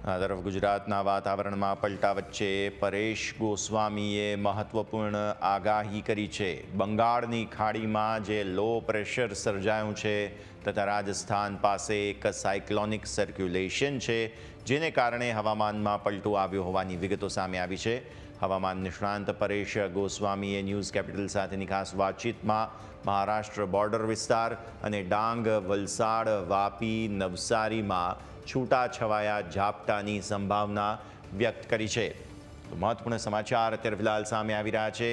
આ તરફ ગુજરાતના વાતાવરણમાં પલટા વચ્ચે પરેશ ગોસ્વામીએ મહત્વપૂર્ણ આગાહી કરી છે। બંગાળની ખાડીમાં જે લો પ્રેશર સર્જાયું છે તથા રાજસ્થાન પાસે એક સાયક્લોનિક સર્ક્યુલેશન છે, જેને કારણે હવામાનમાં પલટો આવ્યો હોવાની વિગતો સામે આવી છે। હવામાન નિષ્ણાંત પરેશ ગોસ્વામીએ ન્યૂઝ કેપિટલ સાથેની ખાસ વાતચીતમાં મહારાષ્ટ્ર બોર્ડર વિસ્તાર અને ડાંગ, વલસાડ, વાપી, નવસારીમાં છૂટાછવાયા ઝાપટાની સંભાવના વ્યક્ત કરી છે। તો મહત્વપૂર્ણ સમાચાર અત્યારે ફિલહાલ સામે આવી રહ્યા છે।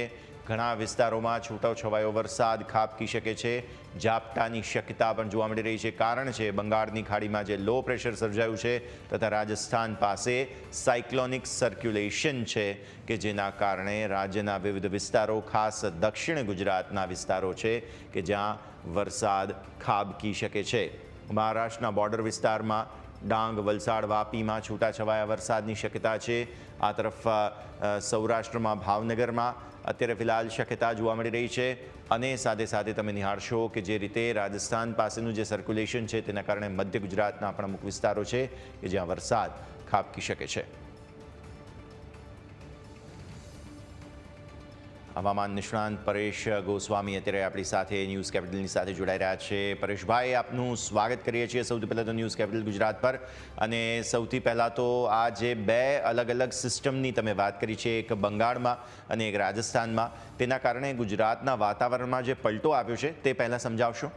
ઘણા વિસ્તારોમાં છૂટાછવાયો વરસાદ ખાબકી શકે છે, ઝાપટાની શક્યતા પણ જોવા મળી રહી છે। કારણ છે બંગાળની ખાડીમાં જે લો પ્રેશર સર્જાયું છે તથા રાજસ્થાન પાસે સાયક્લોનિક સર્ક્યુલેશન છે કે જેના કારણે રાજ્યના વિવિધ વિસ્તારો, ખાસ દક્ષિણ ગુજરાતના વિસ્તારો છે કે જ્યાં વરસાદ ખાબકી શકે છે। મહારાષ્ટ્રના બોર્ડર વિસ્તારમાં ડાંગ, વલસાડ, વાપીમાં છૂટાછવાયા વરસાદની શક્યતા છે। આ તરફ સૌરાષ્ટ્રમાં ભાવનગરમાં અત્યારે ફિલહાલ શક્યતા જોવા મળી રહી છે અને સાથે સાથે તમે નિહાળશો કે જે રીતે રાજસ્થાન પાસેનું જે સર્ક્યુલેશન છે તેના કારણે મધ્ય ગુજરાતના પણ અમુક વિસ્તારો છે કે જ્યાં વરસાદ ખાબકી શકે છે। હવામાન નિષ્ણાંત પરેશ ગોસ્વામી અત્યારે આપણી સાથે ન્યૂઝ કેપિટલની સાથે જોડાઈ રહ્યા છે। પરેશભાઈ, આપનું સ્વાગત કરીએ છીએ સૌથી પહેલાં તો ન્યૂઝ કેપિટલ ગુજરાત પર। અને સૌથી પહેલાં તો આ જે બે અલગ અલગ સિસ્ટમની તમે વાત કરી છે, એક બંગાળમાં અને એક રાજસ્થાનમાં, તેના કારણે ગુજરાતના વાતાવરણમાં જે પલટો આવ્યો છે તે પહેલાં સમજાવશો।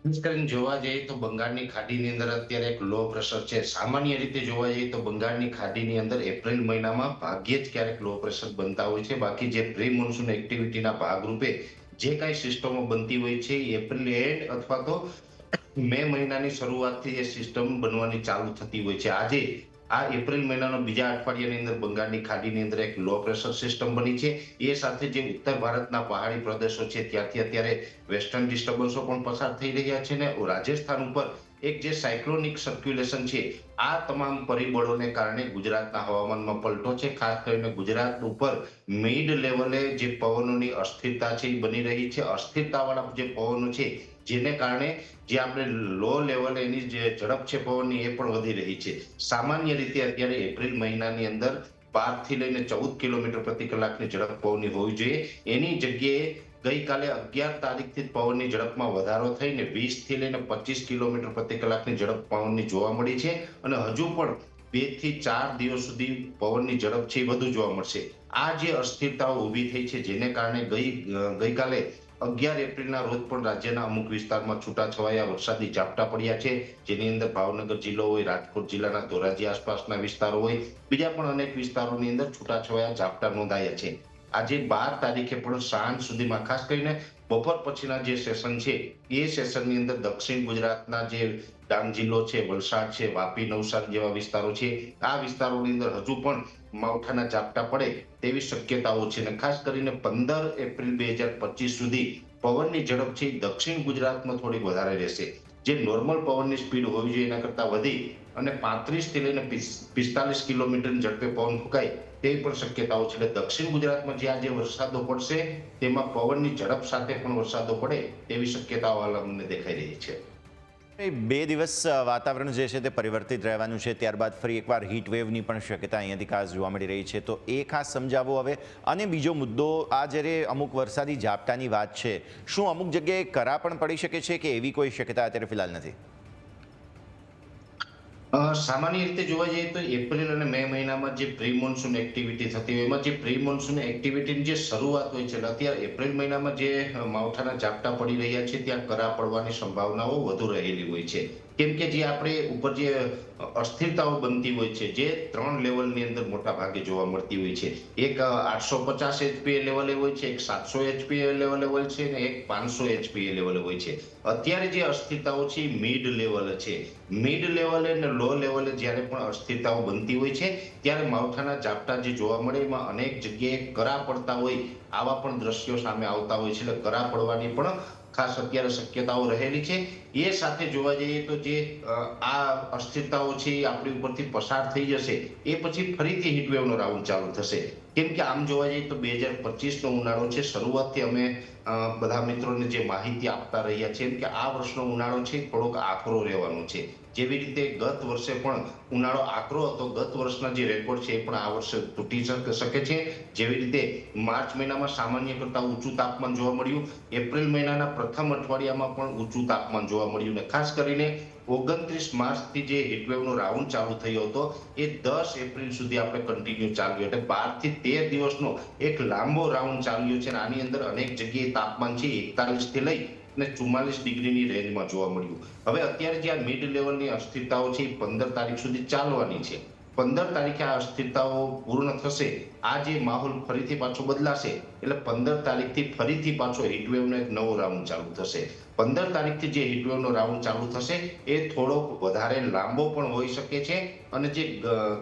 ખાસ કરીને જોવા જઈએ તો બંગાળની ખાડીની અંદર અત્યારે એક લો પ્રેશર છે। સામાન્ય રીતે જોવા જઈએ તો બંગાળની ખાડીની અંદર એપ્રિલ મહિનામાં ભાગ્યે જ ક્યારેક લો પ્રેશર બનતા હોય છે। બાકી જે પ્રી મોન્સૂન એક્ટિવિટીના ભાગરૂપે જે કાંઈ સિસ્ટમો બનતી હોય છે એ એપ્રિલ એન્ડ અથવા તો મે મહિનાની શરૂઆતથી એ સિસ્ટમ બનવાની ચાલુ થતી હોય છે। આજે આ એપ્રિલ મહિનાનો બીજા અઠવાડિયાની અંદર બંગાળની ખાડીની અંદર એક લો પ્રેશર સિસ્ટમ બની છે। એ સાથે જે ઉત્તર ભારતના પહાડી પ્રદેશો છે ત્યાંથી અત્યારે વેસ્ટર્ન ડિસ્ટર્બન્સો પણ પસાર થઈ રહ્યા છે ને રાજસ્થાન ઉપર એક જે સાયક્લોનિક સર્ક્યુલેશન છે, આ તમામ પરિબળોને કારણે ગુજરાતના હવામાનમાં પલટો છે। ખાસ કરીને ગુજરાત ઉપર મિડ લેવલે જે પવનોની અસ્થિરતા છે એ બની રહી છે। અસ્થિરતાવાળા જે પવનો છે જેને કારણે જે આપણે લો લેવલે એની જે ઝડપ છે પવનની એ પણ વધી રહી છે। સામાન્ય રીતે અત્યારે એપ્રિલ મહિનાની અંદર 12 થી લઈને 14 કિલોમીટર પ્રતિ કલાકની ઝડપ પવનની હોવી જોઈએ। એની જગ્યાએ ગઈકાલે 11 તારીખથી પવનની ઝડપમાં વધારો થઈને 20 થી લઈને 25 કિલોમીટર પ્રતિ કલાકની ઝડપ પવનની જોવા મળી છે અને હજુ પણ 2 થી 4 દિવસ સુધી પવનની ઝડપ છે વધુ જોવા મળશે। આ જે અસ્થિરતાઓ ઊભી થઈ છે જેને કારણે ગઈકાલે 11 એપ્રિલના રોજ પણ રાજ્યના અમુક વિસ્તારમાં છૂટાછવાયા વરસાદી ઝાપટા પડ્યા છે, જેની અંદર ભાવનગર જિલ્લો હોય, રાજકોટ જિલ્લાના ધોરાજી આસપાસના વિસ્તારો હોય, બીજા પણ અનેક વિસ્તારોની અંદર છૂટાછવાયા ઝાપટા નોંધાયા છે। આજે 12 તારીખે પણ સાંજ સુધીમાં ખાસ કરીને બપોર પછીના જે સેશન છે એ સેશનની અંદર દક્ષિણ ગુજરાતના જે ડાંગ જિલ્લો છે, વલસાડ છે, વાપી, નવસારી જેવા વિસ્તારો છે, આ વિસ્તારોની અંદર હજુ પણ માવઠાના ઝાપટા પડે તેવી શક્યતાઓ છે અને ખાસ કરીને 15 એપ્રિલ 2025 સુધી પવનની ઝડપ છે દક્ષિણ ગુજરાતમાં થોડીક વધારે રહેશે। જે નોર્મલ પવનની સ્પીડ હોવી જોઈએ એના કરતાં વધી અને 35 થી લઈને 45 કિલોમીટરની ઝડપે પવન ફૂંકાય તેવી પણ શક્યતાઓ છે। એટલે દક્ષિણ ગુજરાતમાં જે આજે વરસાદો પડશે તેમાં પવનની ઝડપ સાથે પણ વરસાદો પડે તેવી શક્યતાઓ હાલ અમને દેખાઈ રહી છે। 2 દિવસ વાતાવરણ જે છે તે પરિવર્તિત રહેવાનું છે, ત્યારબાદ ફરી એકવાર હીટ વેવની પણ શક્યતા અહીંયાથી ખાસ જોવા મળી રહી છે, તો એ ખાસ સમજાવો હવે। અને બીજો મુદ્દો, આ જ્યારે અમુક વરસાદી ઝાપટાની વાત છે, શું અમુક જગ્યાએ કરા પણ પડી શકે છે કે એવી કોઈ શક્યતા અત્યારે ફિલહાલ નથી? સામાન્ય રીતે જોવા જઈએ તો એપ્રિલ અને મે મહિનામાં જે પ્રી મોન્સૂન એક્ટિવિટી થતી હોય એમાં જે પ્રી મોન્સૂન એક્ટિવિટીની જે શરૂઆત હોય છે એટલે અત્યારે એપ્રિલ મહિનામાં જે માવઠાના ઝાપટા પડી રહ્યા છે ત્યાં કરા પડવાની સંભાવનાઓ વધુ રહેલી હોય છે। કેમ કે જે આપણે ઉપર જે અસ્થિરતાઓ બનતી હોય છે જે 3 લેવલની અંદર મોટા ભાગે જોવા મળતી હોય છે। એક 850 એચપીએ લેવલે હોય છે, એક 700 એચપીએ લેવલે હોય છે અને એક 500 એચપીએ લેવલે હોય છે। અત્યારે જે અસ્થિરતાઓ છે મિડ લેવલ છે। મિડ લેવલે અને લો લેવલે જ્યારે પણ અસ્થિરતાઓ બનતી હોય છે ત્યારે માવઠાના ઝાપટા જે જોવા મળે એમાં અનેક જગ્યાએ કરા પડતા હોય આવા પણ દ્રશ્યો સામે આવતા હોય છે। એટલે કરા પડવાની પણ ખાસ અત્યારે શક્યતાઓ રહેલી છે। એ સાથે જોવા જઈએ તો જે આ અસ્થિરતાઓ છે એ આપણી ઉપરથી પસાર થઈ જશે એ પછી ફરીથી હીટવેવનો રાઉન્ડ ચાલુ થશે। કેમ કે આમ જોવા જઈએ તો 2025નો ઉનાળો છે, શરૂઆતથી અમે બધા મિત્રોને જે માહિતી આપતા રહ્યા છે કે આ વર્ષનો ઉનાળો છે થોડોક આકરો રહેવાનો છે। જેવી રીતે ગત વર્ષે પણ ઉનાળો આકરો હતો, ગત વર્ષના જે રેકોર્ડ છે એ પણ આ વર્ષે તૂટી શકે છે. જેવી રીતે માર્ચ મહિનામાં સામાન્ય કરતાં ઊંચું તાપમાન જોવા મળ્યું, એપ્રિલ મહિનાના પ્રથમ અઠવાડિયામાં પણ ઊંચું તાપમાન જોવા મળ્યું ને ખાસ કરીને 29 માર્ચથી જે હીટવેવનો રાઉન્ડ ચાલુ થયો હતો એ 10 એપ્રિલ સુધી આપણે કન્ટિન્યુ ચાલ્યો, એટલે 12 થી 13 દિવસનો એક લાંબો રાઉન્ડ ચાલ્યો છે. આની અંદર અનેક જગ્યાએ તાપમાન છે 41 થી લઈ અને 44 ડિગ્રીની રેન્જમાં જોવા મળ્યું. હવે અત્યારે જે આ મિડ લેવલની અસ્થિરતાઓ છે એ 15 તારીખ સુધી ચાલવાની છે. 15 તારીખે આ અસ્થિરતાઓ પૂર્ણ થશે, આ જે માહોલ ફરીથી પાછો બદલાશે, એટલે 15 તારીખથી ફરીથી પાછો હીટવેવનો એક નવો રાઉન્ડ ચાલુ થશે. 15 તારીખથી જે હીટવેવનો રાઉન્ડ ચાલુ થશે એ થોડોક વધારે લાંબો પણ હોઈ શકે છે અને જે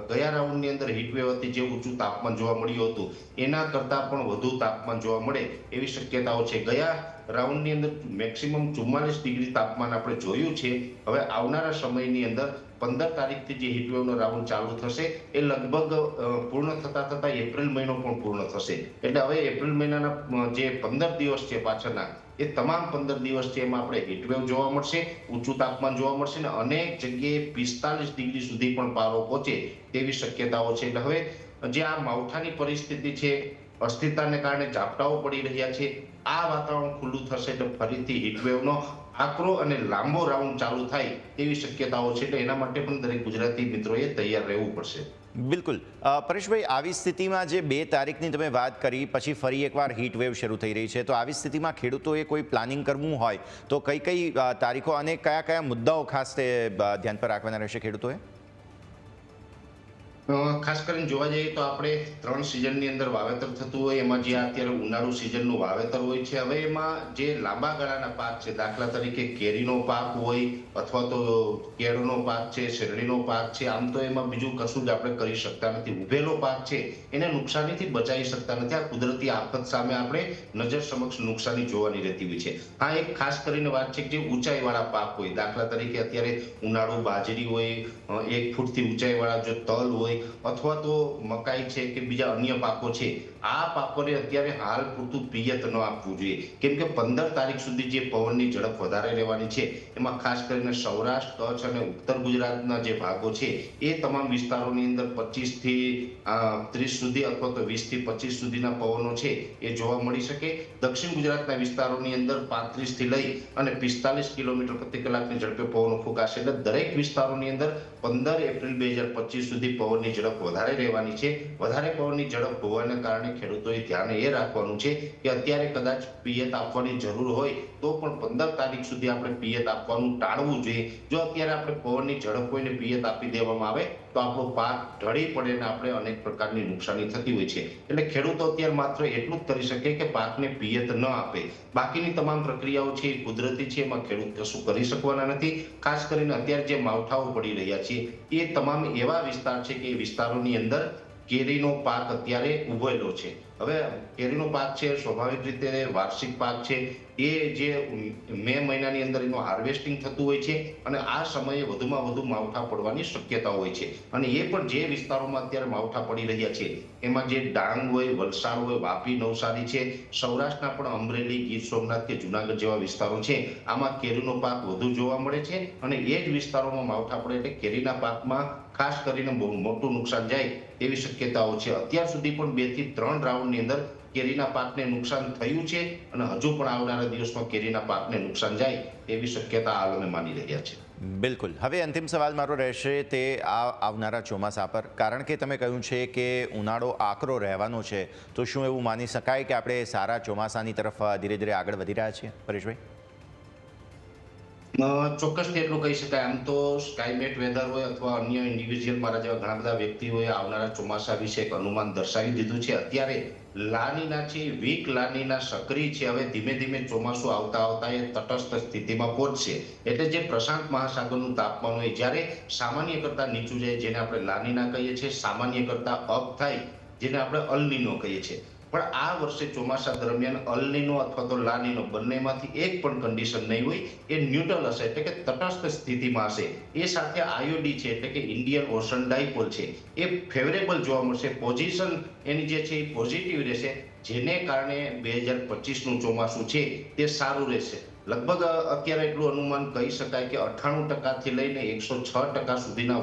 ગયા રાઉન્ડની અંદર હીટવેવ હતી, જે ઊંચું તાપમાન જોવા મળ્યું હતું એના કરતાં પણ વધુ તાપમાન જોવા મળે એવી શક્યતાઓ છે. ગયા રાઉન્ડની અંદર મેક્સિમમ 44 ડિગ્રી તાપમાન આપણે જોયું છે. હવે આવનારા સમયની અંદર 15 તારીખથી જે હીટવેવનો રાઉન્ડ ચાલુ થશે એ લગભગ પૂર્ણ થતા એપ્રિલ મહિનો પણ પૂર્ણ થશે. એટલે હવે એપ્રિલ મહિનાના જે 15 દિવસ છે પાછળના, એ તમામ 15 દિવસ છે એમાં આપણે હીટવેવ જોવા મળશે, ઊંચું તાપમાન જોવા મળશે ને અનેક જગ્યાએ 45 ડિગ્રી સુધી પણ પારો પહોંચે તેવી શક્યતાઓ છે. એટલે હવે જે આ માવઠાની પરિસ્થિતિ છે, અસ્થિરતાને કારણે ઝાપટાઓ પડી રહ્યા છે, આ વાતાવરણ ખુલ્લું થશે એટલે ફરીથી હીટવેવનો આકરો અને લાંબો રાઉન્ડ ચાલુ થાય તેવી શક્યતાઓ છે. એટલે એના માટે પણ દરેક ગુજરાતી મિત્રોએ તૈયાર રહેવું પડશે. બિલકુલ. પરેશભાઈ, આવી સ્થિતિમાં જે 2 તારીખની તમે વાત કરી, પછી ફરી એકવાર હીટ વેવ શરૂ થઈ રહી છે, તો આવી સ્થિતિમાં ખેડૂતોએ કોઈ પ્લાનિંગ કરવું હોય તો કઈ તારીખો અને કયા મુદ્દાઓ ખાસ તે ધ્યાન પર રાખવાના રહેશે ખેડૂતોએ? ખાસ કરીને જોવા જઈએ તો આપણે 3 સિઝનની અંદર વાવેતર થતું હોય, એમાં જે અત્યારે ઉનાળુ સિઝનનું વાવેતર હોય છે. હવે એમાં જે લાંબા ગાળાના પાક છે, દાખલા તરીકે કેરીનો પાક હોય અથવા તો કેળનો પાક છે, શેરડીનો પાક છે, આમ તો એમાં બીજું કશું જ આપણે કરી શકતા નથી. ઉભેલો પાક છે એને નુકસાનીથી બચાવી શકતા નથી. આ કુદરતી આફત સામે આપણે નજર સમક્ષ નુકસાની જોવાની રહેતી હોય છે. આ એક ખાસ કરીને વાત છે કે જે ઊંચાઈવાળા પાક હોય, દાખલા તરીકે અત્યારે ઉનાળુ બાજરી હોય, 1 ફૂટથી ઊંચાઈવાળા જો તલ હોય અથવા તો મકાઈ છે કે બીજા અન્ય પાકો છે, આ પાકોને અત્યારે હાલ પૂરતું પિયત ન આપવું જોઈએ. કેમ કે 15 તારીખ સુધી જે પવનની ઝડપ વધારે રહેવાની છે, એમાં ખાસ કરીને સૌરાષ્ટ્ર, કચ્છ અને ઉત્તર ગુજરાતના જે ભાગો છે એ તમામ વિસ્તારોની અંદર 25 થી 30 સુધી અથવા તો 20 થી 25 સુધીના પવનો છે એ જોવા મળી શકે. દક્ષિણ ગુજરાતના વિસ્તારોની અંદર 35 થી લઈ અને 45 કિલોમીટર પ્રતિ કલાકની ઝડપે પવનો ફૂંકાશે. એટલે દરેક વિસ્તારોની અંદર 15 એપ્રિલ 2025 સુધી પવનની ઝડપ વધારે રહેવાની છે. વધારે પવનની ઝડપ હોવાને કારણે ખેડૂતોએ ધ્યાન એ રાખવાનું છે કે અત્યારે કદાચ પિયત આપવાની જરૂર હોય તો પણ 15 તારીખ સુધી આપણે પિયત આપવાનું ટાળવું જોઈએ. જો અત્યારે આપણે પવનની ઝડપ હોઈને પિયત આપી દેવામાં આવે તો આપણો પાક ઢળી પડે અને આપણે અનેક પ્રકારની નુકસાની થતી હોય છે. એટલે ખેડૂતો અત્યારે માત્ર એટલું જ કરી શકે કે પાકને પિયત ન આપે. બાકીની તમામ પ્રક્રિયાઓ છે એ કુદરતી છે, એમાં ખેડૂત કશું કરી શકવાના નથી. ખાસ કરીને અત્યારે જે માવઠાઓ પડી રહ્યા છે એ તમામ એવા વિસ્તાર છે કે એ વિસ્તારોની અંદર કેરીનો પાક અત્યારે ઉભેલો છે. હવે કેરીનો પાક છે સ્વાભાવિક રીતે વાર્ષિક પાક છે, એ જે મે મહિનાની અંદર એનું હાર્વેસ્ટિંગ થતું હોય છે અને આ સમયે વધુમાં વધુ માવઠા પડવાની શક્યતા હોય છે. અને એ પણ જે વિસ્તારોમાં અત્યારે માવઠા પડી રહ્યા છે એમાં જે ડાંગ હોય, વલસાડ હોય, વાપી, નવસારી છે, સૌરાષ્ટ્રના પણ અમરેલી, ગીર સોમનાથ કે જુનાગઢ જેવા વિસ્તારો છે, આમાં કેરીનો પાક વધુ જોવા મળે છે. અને એ જ વિસ્તારોમાં માવઠા પડે એટલે કેરીના પાકમાં ખાસ કરીને બહુ મોટું નુકસાન જાય એવી શક્યતાઓ છે. અત્યાર સુધી પણ 2 થી 3 રાઉન્ડની અંદર કેરીના પાકને નુકસાન થયું છે અને હજુ પણ આવનારા દિવસમાં કેરીના પાકને નુકસાન જાય એવી શક્યતા હાલ અમે માની રહ્યા છે. બિલકુલ. હવે અંતિમ સવાલ મારો રહેશે તે આવનારા ચોમાસા પર, કારણ કે તમે કહ્યું છે કે ઉનાળો આકરો રહેવાનો છે, તો શું એવું માની શકાય કે આપણે સારા ચોમાસાની તરફ ધીરે ધીરે આગળ વધી રહ્યા છીએ? પરેશભાઈ, ચોક્કસથી એટલું કહી શકાય. આમ તો સ્કાયમેટ વેધર હોય અથવા અન્ય ઇન્ડિવિજ્યુઅલ મારા જેવા ઘણા બધા વ્યક્તિઓએ આવનારા ચોમાસા વિશે એક અનુમાન દર્શાવી દીધું છે. અત્યારે લાનીના છે, વીક લાનીના સક્રિય છે. હવે ધીમે ધીમે ચોમાસું આવતા એ તટસ્થ સ્થિતિમાં પહોંચશે. એટલે જે પ્રશાંત મહાસાગરનું તાપમાન હોય જ્યારે સામાન્ય કરતા નીચું જાય, જેને આપણે લાનીના કહીએ છીએ, સામાન્ય કરતા અપ થાય જેને આપણે અલનીનો કહીએ છીએ. પણ આ વર્ષે ચોમાસા દરમિયાન અલનીનો અથવા તો લાનીનો બંનેમાંથી એક પણ કન્ડિશન નહીં હોય. એ ન્યુટ્રલ હશે એટલે કે તટસ્થ સ્થિતિમાં હશે. એ સાથે આઈઓડી છે એટલે કે ઇન્ડિયન ઓશન ડાયપોલ છે એ ફેવરેબલ જોવા મળશે. પોઝિશન એની જે છે એ પોઝિટિવ રહેશે, જેને કારણે 2025નું ચોમાસું છે તે સારું રહેશે. લગભગ અત્યારે એટલું અનુમાન કહી શકાય કે 98% થી લઈને 106% સુધીના